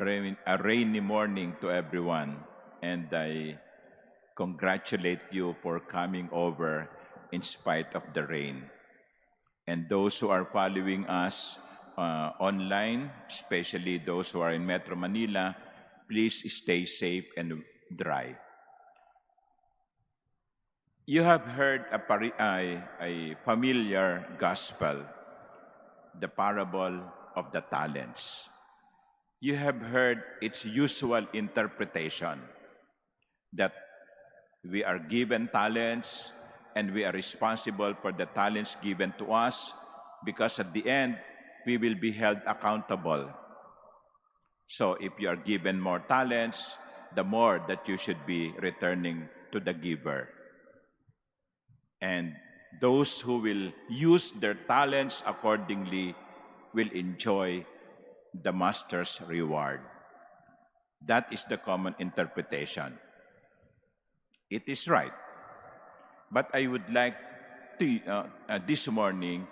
a rainy morning to everyone, and I congratulate you for coming over in spite of the rain. And those who are following us online, especially those who are in Metro Manila, please stay safe and dry. You have heard a familiar gospel, the parable of the talents. You have heard its usual interpretation that we are given talents and we are responsible for the talents given to us because at the end, we will be held accountable. So if you are given more talents, the more that you should be returning to the giver. And those who will use their talents accordingly will enjoy the master's reward. That is the common interpretation. It is right. But I would like to, this morning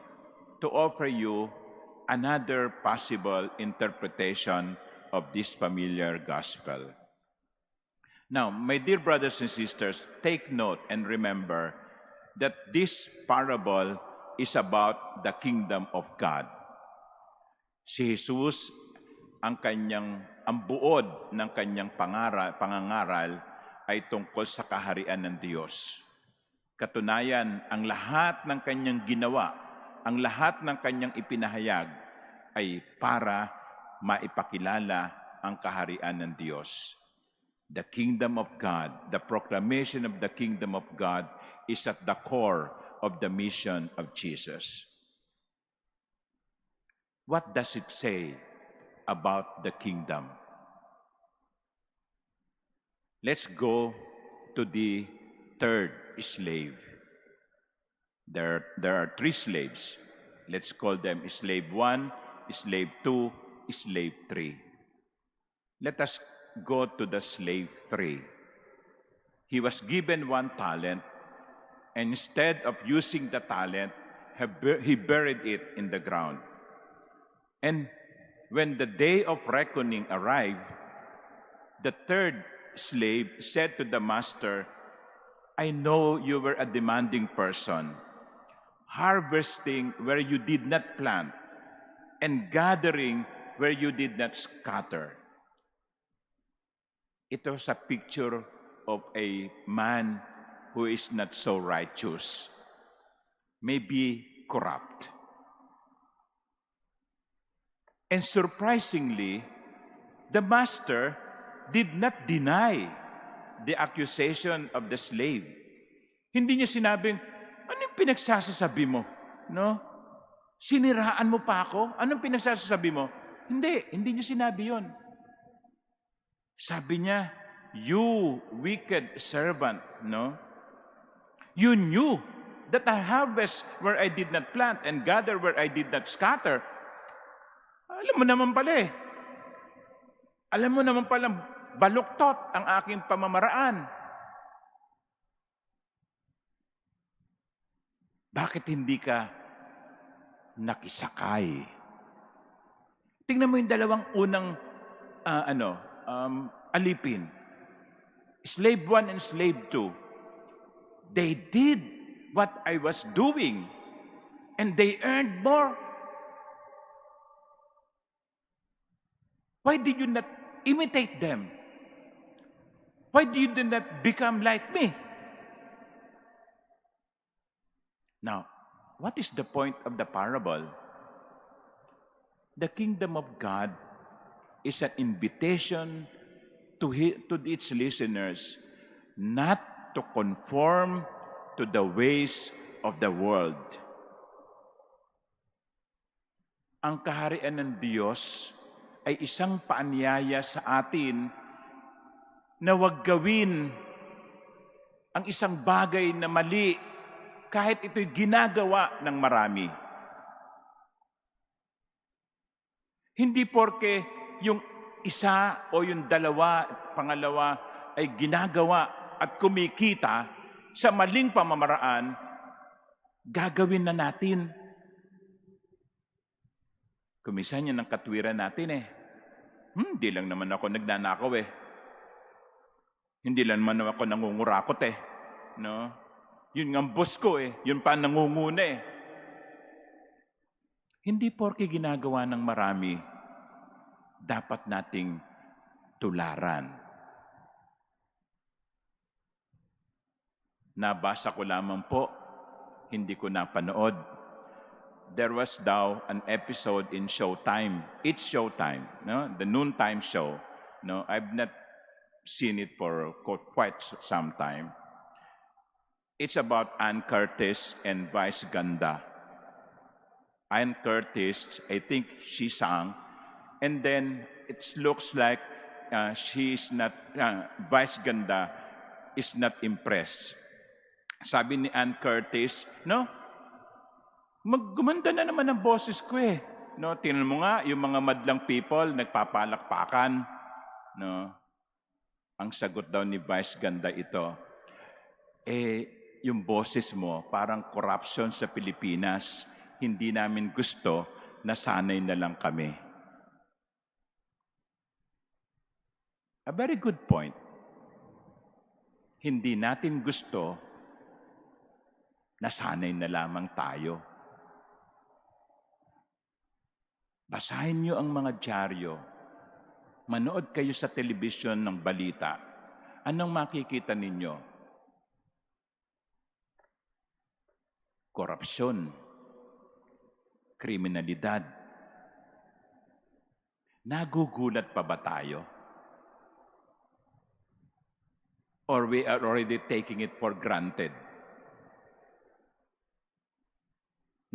to offer you another possible interpretation of this familiar gospel. Now, my dear brothers and sisters, take note and remember that this parable is about the kingdom of God. Si Jesus, ang buod ng kanyang pangangaral ay tungkol sa kaharian ng Diyos. Katunayan, ang lahat ng kanyang ginawa, ang lahat ng kanyang ipinahayag ay para maipakilala ang kaharian ng Diyos. The kingdom of God, the proclamation of the kingdom of God is at the core of the mission of Jesus. What does it say about the kingdom? Let's go to the third slave. There are three slaves. Let's call them slave 1, slave 2, slave 3. Let us go to the slave 3. He was given 1 talent, and instead of using the talent, he buried it in the ground. And when the day of reckoning arrived, the third slave said to the master, I know you were a demanding person, harvesting where you did not plant, and gathering where you did not scatter. It was a picture of a man who is not so righteous, maybe corrupt. And surprisingly, the master did not deny the accusation of the slave. Hindi niya sinabing, ano yung pinagsasasabi mo? No? Siniraan mo pa ako? Anong pinagsasasabi mo? Hindi niya sinabi yon. Sabi niya, you wicked servant, no? You knew that I harvest where I did not plant and gather where I did not scatter. Alam mo naman pala Alam mo naman pala, baluktot ang aking pamamaraan. Bakit hindi ka nakisakay? Tingnan mo yung dalawang unang alipin. Slave 1 and slave 2. They did what I was doing and they earned more. Why did you not imitate them? Why did you not become like me? Now, what is the point of the parable? The kingdom of God is an invitation to its listeners not to conform to the ways of the world. Ang kaharian ng Diyos ay isang paanyaya sa atin na huwag gawin ang isang bagay na mali kahit ito'y ginagawa ng marami. Hindi porke yung isa o yung dalawa, pangalawa ay ginagawa at kumikita sa maling pamamaraan, gagawin na natin. Kumisan yan ang katwiran natin Hindi lang naman ako nagnanakaw eh. Hindi lang naman ako nangungurakot eh. No? Yun nga ang boss ko eh. Yun pa ang nangunguna eh. Hindi porke ginagawa ng marami, dapat nating tularan. Nabasa ko lamang po, hindi ko napanood. There was daw an episode in Showtime. It's Showtime, no? The noontime show. No, I've not seen it for quite some time. It's about Ann Curtis and Vice Ganda. Ann Curtis, I think she sang, and then it looks like she is not, Vice Ganda is not impressed. Sabi ni Ann Curtis, no, gumanda na naman ang boses ko eh. No, tingnan mo nga, yung mga madlang people, nagpapalakpakan. No, ang sagot daw ni Vice Ganda ito, yung boses mo, parang corruption sa Pilipinas. Hindi namin gusto, nasanay na lang kami. A very good point. Hindi natin gusto, nasanay na lamang tayo. Basahin niyo ang mga dyaryo. Manood kayo sa telebisyon ng balita. Anong makikita ninyo? Korupsyon, kriminalidad. Nagugulat pa ba tayo? Or we are already taking it for granted?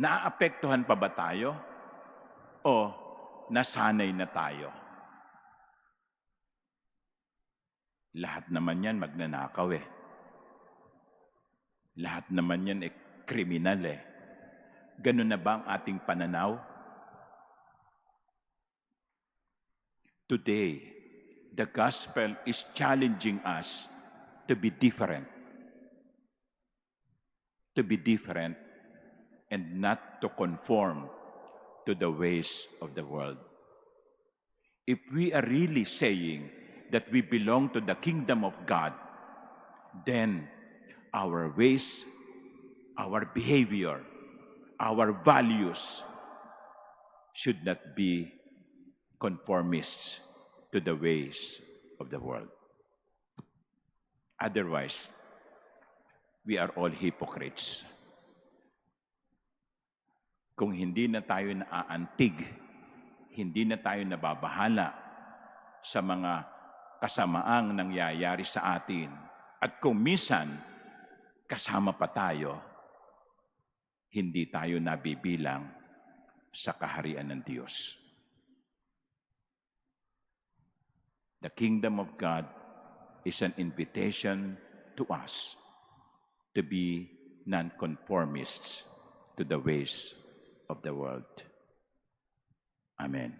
Naapektuhan pa ba tayo? O nasanay na tayo? Lahat naman yan magnanakaw eh. Lahat naman yan kriminal eh. Ganun na ba ang ating pananaw? Today, the gospel is challenging us to be different. To be different and not to conform to the ways of the world. If we are really saying that we belong to the kingdom of God, then our ways, our behavior, our values should not be conformists to the ways of the world. Otherwise, we are all hypocrites. Kung hindi na tayo naaantig, hindi na tayo nababahala sa mga kasamaang nangyayari sa atin, at kung minsan kasama pa tayo, hindi tayo nabibilang sa kaharian ng Diyos. The kingdom of God is an invitation to us to be nonconformists to the ways of the world. Amen.